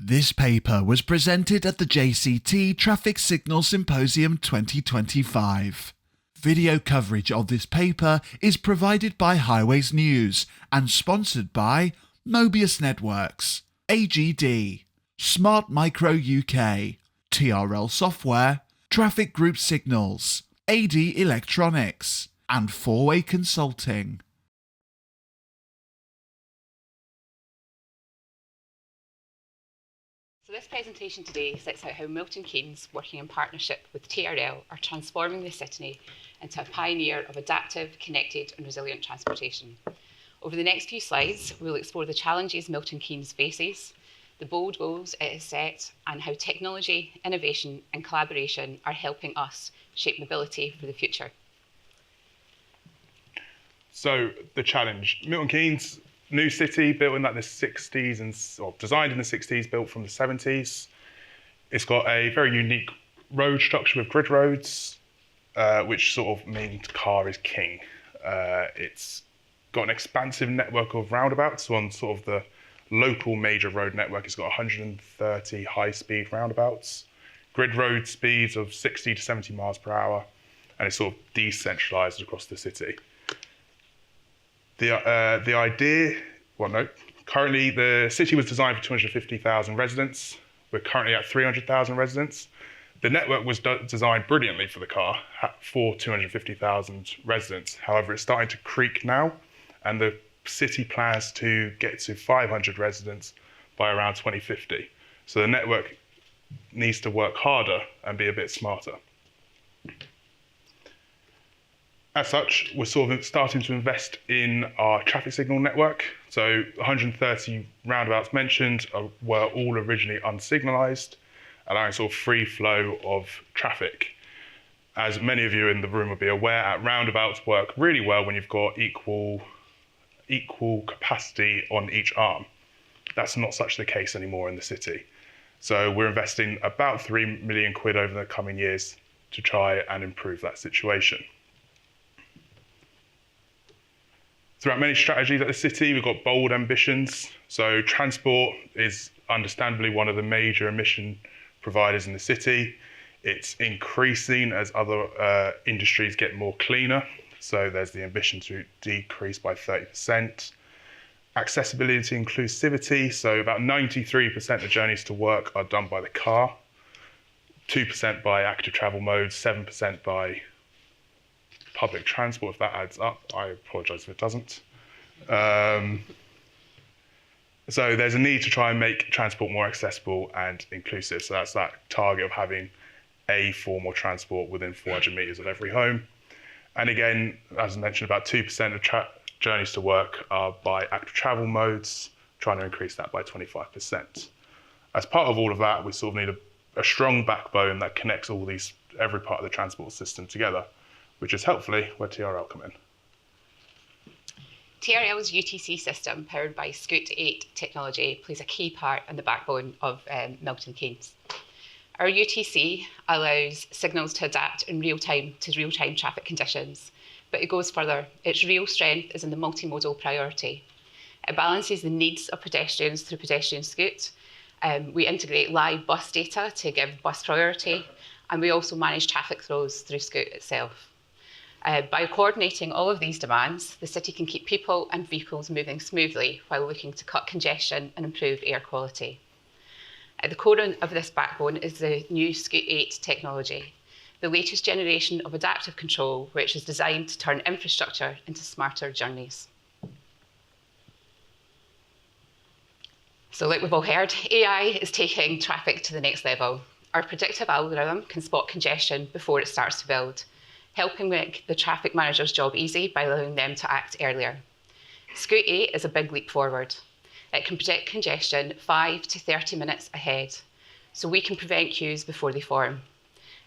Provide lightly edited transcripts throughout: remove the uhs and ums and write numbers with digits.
This paper was presented at the JCT Traffic Signal Symposium 2025. Video coverage of this paper is provided by Highways News and sponsored by Mobius Networks, AGD, Smart Micro UK, TRL Software, Traffic Group Signals, AD Electronics, and 4-Way Consulting. So this presentation today sets out how Milton Keynes, working in partnership with TRL, are transforming the city into a pioneer of adaptive, connected and resilient transportation. Over the next few slides, we'll explore the challenges Milton Keynes faces, the bold goals it has set, and how technology, innovation and collaboration are helping us shape mobility for the future. So the challenge, Milton Keynes, new city built in the 60s or designed in the 60s, built from the 70s. It's got a very unique road structure with grid roads, which sort of means car is king. It's got an expansive network of roundabouts on sort of the local major road network. It's got 130 high-speed roundabouts, grid road speeds of 60 to 70 miles per hour, and it's sort of decentralized across the city. Currently the city was designed for 250,000 residents. We're currently at 300,000 residents. The network was designed brilliantly for the car for 250,000 residents. However, it's starting to creak now, and the city plans to get to 500 residents by around 2050. So the network needs to work harder and be a bit smarter. As such, we're sort of starting to invest in our traffic signal network. So 130 roundabouts mentioned were all originally unsignalized, allowing sort of free flow of traffic. As many of you in the room will be aware, roundabouts work really well when you've got equal capacity on each arm. That's not such the case anymore in the city. So we're investing about 3 million quid over the coming years to try and improve that situation. Throughout many strategies at the city, we've got bold ambitions. So transport is understandably one of the major emission providers in the city. It's increasing as other industries get more cleaner. So there's the ambition to decrease by 30%. Accessibility, inclusivity. So about 93% of journeys to work are done by the car, 2% by active travel modes, 7% by public transport. If that adds up, I apologise if it doesn't. So there's a need to try and make transport more accessible and inclusive. So that's that target of having a form of transport within 400 metres of every home. And again, as I mentioned, about 2% of journeys to work are by active travel modes, trying to increase that by 25%. As part of all of that, we sort of need a strong backbone that connects every part of the transport system together, which is helpfully where TRL come in. TRL's UTC system, powered by Scoot 8 technology, plays a key part in the backbone of Milton Keynes. Our UTC allows signals to adapt in real-time to real-time traffic conditions, but it goes further. Its real strength is in the multimodal priority. It balances the needs of pedestrians through pedestrian Scoot. We integrate live bus data to give bus priority, and we also manage traffic flows through Scoot itself. By coordinating all of these demands, the city can keep people and vehicles moving smoothly while looking to cut congestion and improve air quality. At the core of this backbone is the new Scoot 8 technology, the latest generation of adaptive control, which is designed to turn infrastructure into smarter journeys. So like we've all heard, AI is taking traffic to the next level. Our predictive algorithm can spot congestion before it starts to build, helping make the traffic manager's job easy by allowing them to act earlier. Scoot 8 is a big leap forward. It can predict congestion 5 to 30 minutes ahead, so we can prevent queues before they form.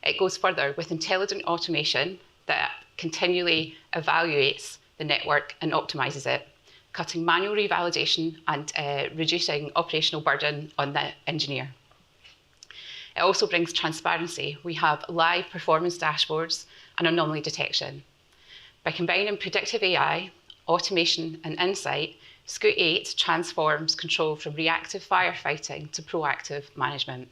It goes further with intelligent automation that continually evaluates the network and optimises it, cutting manual revalidation and reducing operational burden on the engineer. It also brings transparency. We have live performance dashboards and anomaly detection. By combining predictive AI, automation and insight, Scoot 8 transforms control from reactive firefighting to proactive management.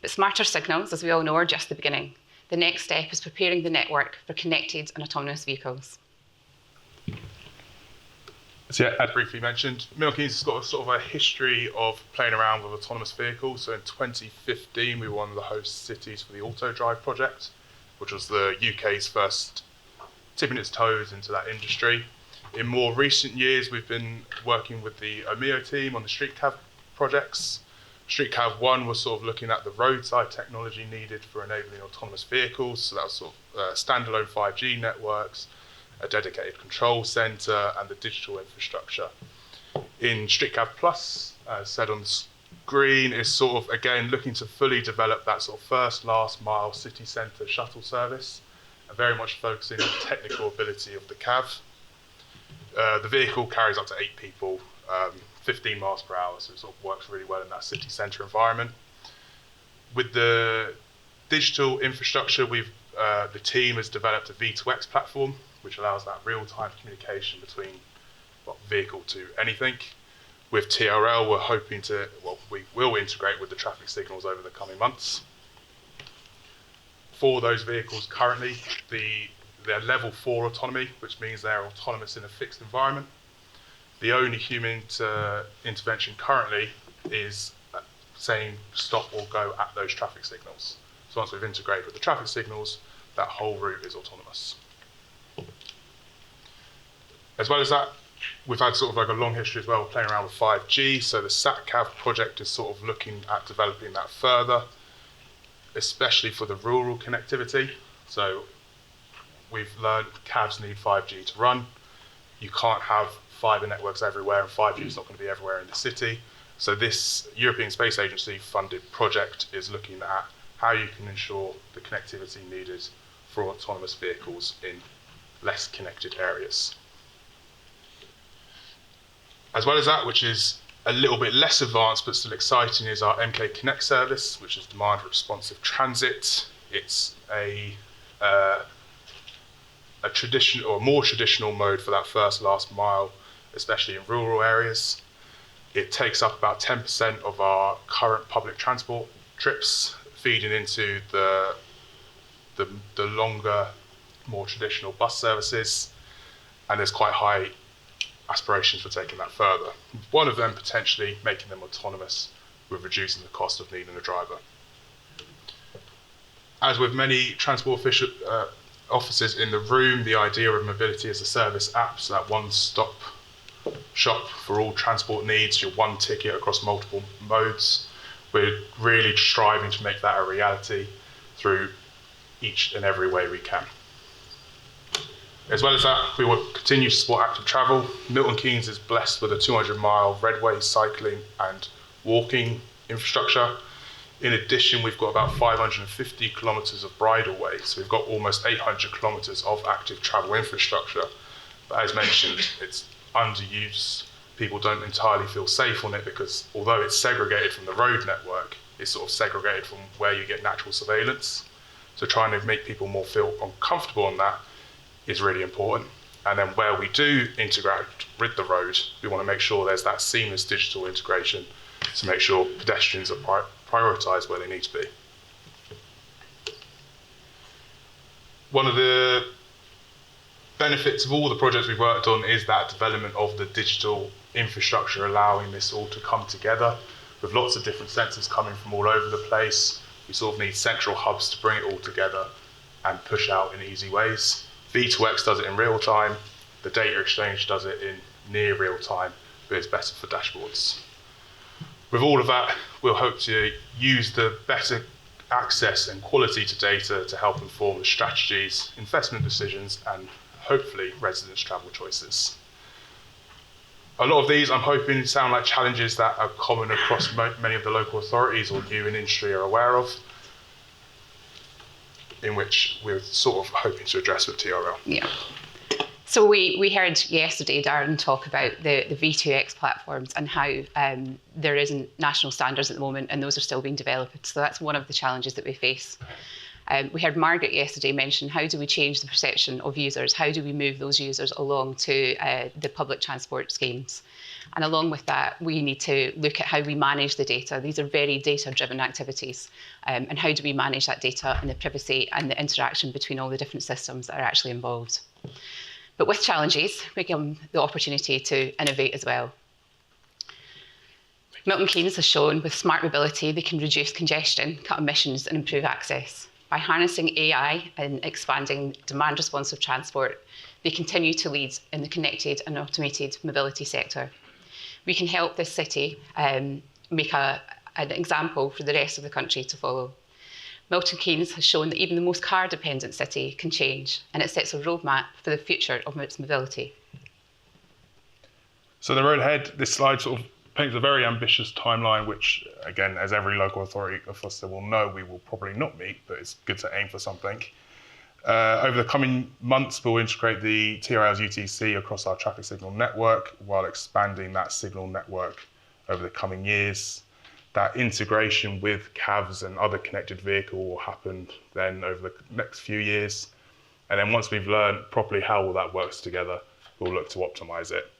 But smarter signals, as we all know, are just the beginning. The next step is preparing the network for connected and autonomous vehicles. So yeah, as briefly mentioned, Milton Keynes has got a sort of a history of playing around with autonomous vehicles. So in 2015, we were one of the host cities for the Auto Drive project, which was the UK's first tipping its toes into that industry. In more recent years, we've been working with the OMEO team on the Street Cav projects. Street Cav 1 was sort of looking at the roadside technology needed for enabling autonomous vehicles. So that was sort of standalone 5G networks, a dedicated control centre, and the digital infrastructure. In Street Cav Plus, as said on the screen, is sort of, again, looking to fully develop that sort of first, last mile city centre shuttle service, and very much focusing on the technical ability of the Cav. The vehicle carries up to 8 people, 15 miles per hour, so it sort of works really well in that city centre environment. With the digital infrastructure, the team has developed a V2X platform, which allows that real-time communication between vehicle to anything. With TRL, we're hoping to, we will integrate with the traffic signals over the coming months. For those vehicles currently, they're level 4 autonomy, which means they're autonomous in a fixed environment. The only human intervention currently is saying stop or go at those traffic signals. So once we've integrated with the traffic signals, that whole route is autonomous. As well as that, we've had sort of like a long history as well playing around with 5G. So the SatCav project is sort of looking at developing that further, especially for the rural connectivity. So we've learned Cavs need 5G to run. You can't have fibre networks everywhere, and 5G is not going to be everywhere in the city. So this European Space Agency funded project is looking at how you can ensure the connectivity needed for autonomous vehicles in less connected areas. As well as that, which is a little bit less advanced but still exciting, is our MK Connect service, which is demand responsive transit. It's a traditional or more traditional mode for that first last mile, especially in rural areas. It takes up about 10% of our current public transport trips, feeding into the longer, more traditional bus services, and there's quite high aspirations for taking that further. One of them potentially making them autonomous with reducing the cost of needing a driver. As with many transport officers in the room, the idea of mobility as a service app, so that one-stop shop for all transport needs, your one ticket across multiple modes. We're really striving to make that a reality through each and every way we can. As well as that, we will continue to support active travel. Milton Keynes is blessed with a 200-mile redway cycling and walking infrastructure. In addition, we've got about 550 kilometres of bridleway, so we've got almost 800 kilometres of active travel infrastructure. But as mentioned, it's underused. People don't entirely feel safe on it because although it's segregated from the road network, it's sort of segregated from where you get natural surveillance. So trying to make people more feel uncomfortable on that is really important. And then where we do integrate with the road, we want to make sure there's that seamless digital integration to make sure pedestrians are prioritised where they need to be. One of the benefits of all the projects we've worked on is that development of the digital infrastructure, allowing this all to come together with lots of different sensors coming from all over the place. We sort of need central hubs to bring it all together and push out in easy ways. V2X does it in real time, the data exchange does it in near real time, but it's better for dashboards. With all of that, we'll hope to use the better access and quality to data to help inform the strategies, investment decisions, and hopefully residents' travel choices. A lot of these, I'm hoping, sound like challenges that are common across many of the local authorities or you in industry are aware of, in which we're sort of hoping to address with TRL. Yeah. So we heard yesterday Darren talk about the V2X platforms and how there isn't national standards at the moment and those are still being developed. So that's one of the challenges that we face. We heard Margaret yesterday mention, how do we change the perception of users? How do we move those users along to the public transport schemes? And along with that, we need to look at how we manage the data. These are very data-driven activities. And how do we manage that data and the privacy and the interaction between all the different systems that are actually involved? But with challenges, we give them the opportunity to innovate as well. Milton Keynes has shown with smart mobility, they can reduce congestion, cut emissions, and improve access. By harnessing AI and expanding demand responsive transport, they continue to lead in the connected and automated mobility sector. We can help this city make an example for the rest of the country to follow. Milton Keynes has shown that even the most car-dependent city can change, and it sets a roadmap for the future of its mobility. So the road ahead, this slide sort of paints a very ambitious timeline, which, again, as every local authority officer will know, we will probably not meet, but it's good to aim for something. Over the coming months, we'll integrate the TRL's UTC across our traffic signal network while expanding that signal network over the coming years. That integration with CAVs and other connected vehicle will happen then over the next few years. And then once we've learned properly how all that works together, we'll look to optimize it.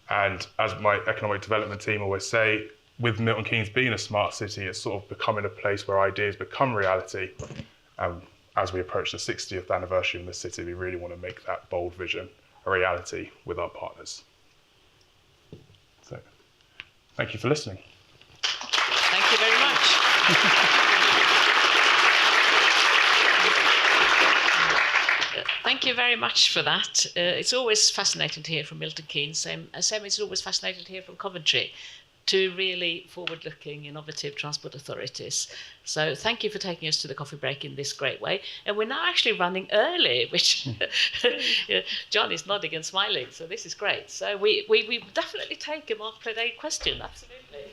And as my economic development team always say, with Milton Keynes being a smart city, it's sort of becoming a place where ideas become reality. As we approach the 60th anniversary of the city, we really want to make that bold vision a reality with our partners. So, thank you for listening. Thank you very much. Thank you very much for that. It's always fascinating to hear from Milton Keynes. Same, it's always fascinating to hear from Coventry, two really forward-looking, innovative transport authorities. So thank you for taking us to the coffee break in this great way. And we're now actually running early, which John is nodding and smiling, so this is great. So we definitely take a mark per day question, absolutely.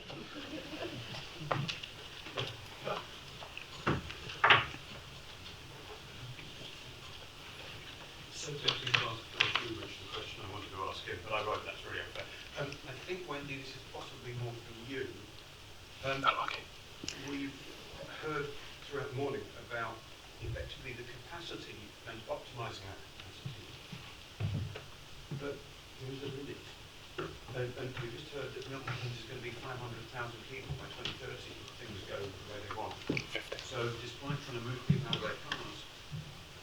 So tempting to ask you, Rich, the question I wanted to ask him, but I wrote that's very unfair. I think, Wendy, this is possibly more for you. We've heard throughout the morning about effectively the capacity and optimising that capacity. But there is a limit. And we just heard that Milton Keynes is going to be 500,000 people by 2030 if things go the way they want. So despite trying to move people out of their cars,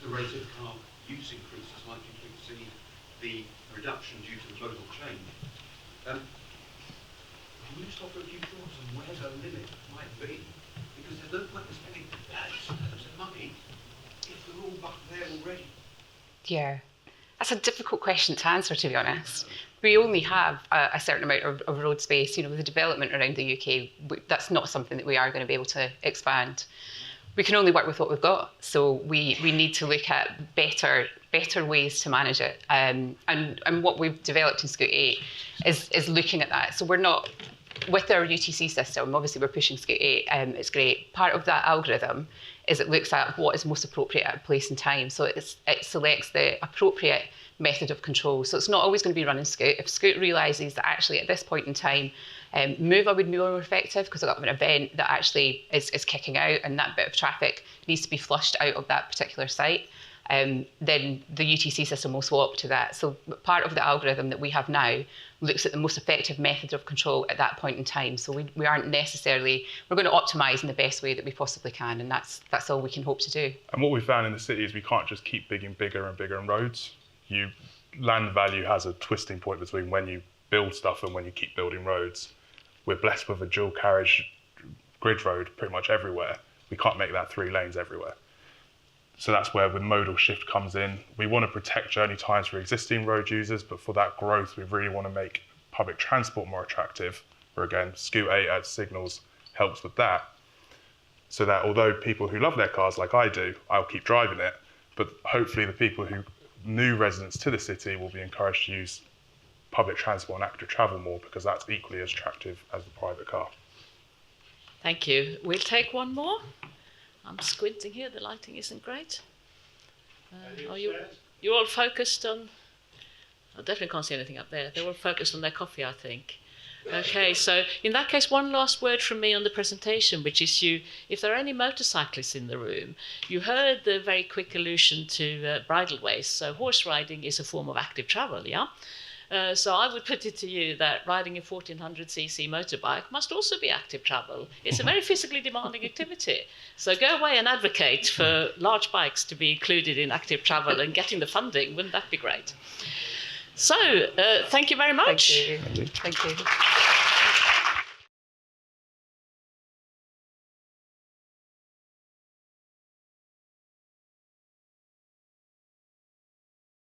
the rate of car use increase is likely to exceed the reduction due to the modal change. Can you just offer a few thoughts on where the limit might be? Because there's no point in spending loads of money if they're all back there already. Yeah, that's a difficult question to answer, to be honest. We only have a certain amount of road space. With the development around the UK, that's not something that we are going to be able to expand. We can only work with what we've got, so we need to look at better ways to manage it. And what we've developed in Scoot 8 is looking at that. So we're not, with our UTC system, obviously we're pushing Scoot 8, it's great. Part of that algorithm is it looks at what is most appropriate at a place and time. So it selects the appropriate method of control. So it's not always going to be running Scoot. If Scoot realises that actually at this point in time, Mover would be more effective because I've got an event that actually is kicking out and that bit of traffic needs to be flushed out of that particular site, then the UTC system will swap to that. So part of the algorithm that we have now looks at the most effective method of control at that point in time. So we aren't necessarily, we're going to optimise in the best way that we possibly can, and that's all we can hope to do. And what we found in the city is we can't just keep bigging bigger and bigger in roads. Land value has a twisting point between when you build stuff and when you keep building roads. We're blessed with a dual carriage grid road pretty much everywhere. We can't make that 3 lanes everywhere. So that's where the modal shift comes in. We want to protect journey times for existing road users, but for that growth, we really want to make public transport more attractive, where again, Scoot 8 adds signals helps with that. So that although people who love their cars like I do, I'll keep driving it, but hopefully the people who new residents to the city will be encouraged to use public transport and active travel more, because that's equally as attractive as the private car. Thank you. We'll take one more. I'm squinting here, the lighting isn't great. Are you all focused on, I definitely can't see anything up there. They're all focused on their coffee, I think. Okay, so in that case, one last word from me on the presentation, which is if there are any motorcyclists in the room, you heard the very quick allusion to bridle waist. So horse riding is a form of active travel, yeah? So I would put it to you that riding a 1400cc motorbike must also be active travel. It's a very physically demanding activity. So go away and advocate for large bikes to be included in active travel and getting the funding. Wouldn't that be great? So thank you very much. Thank you. Thank you.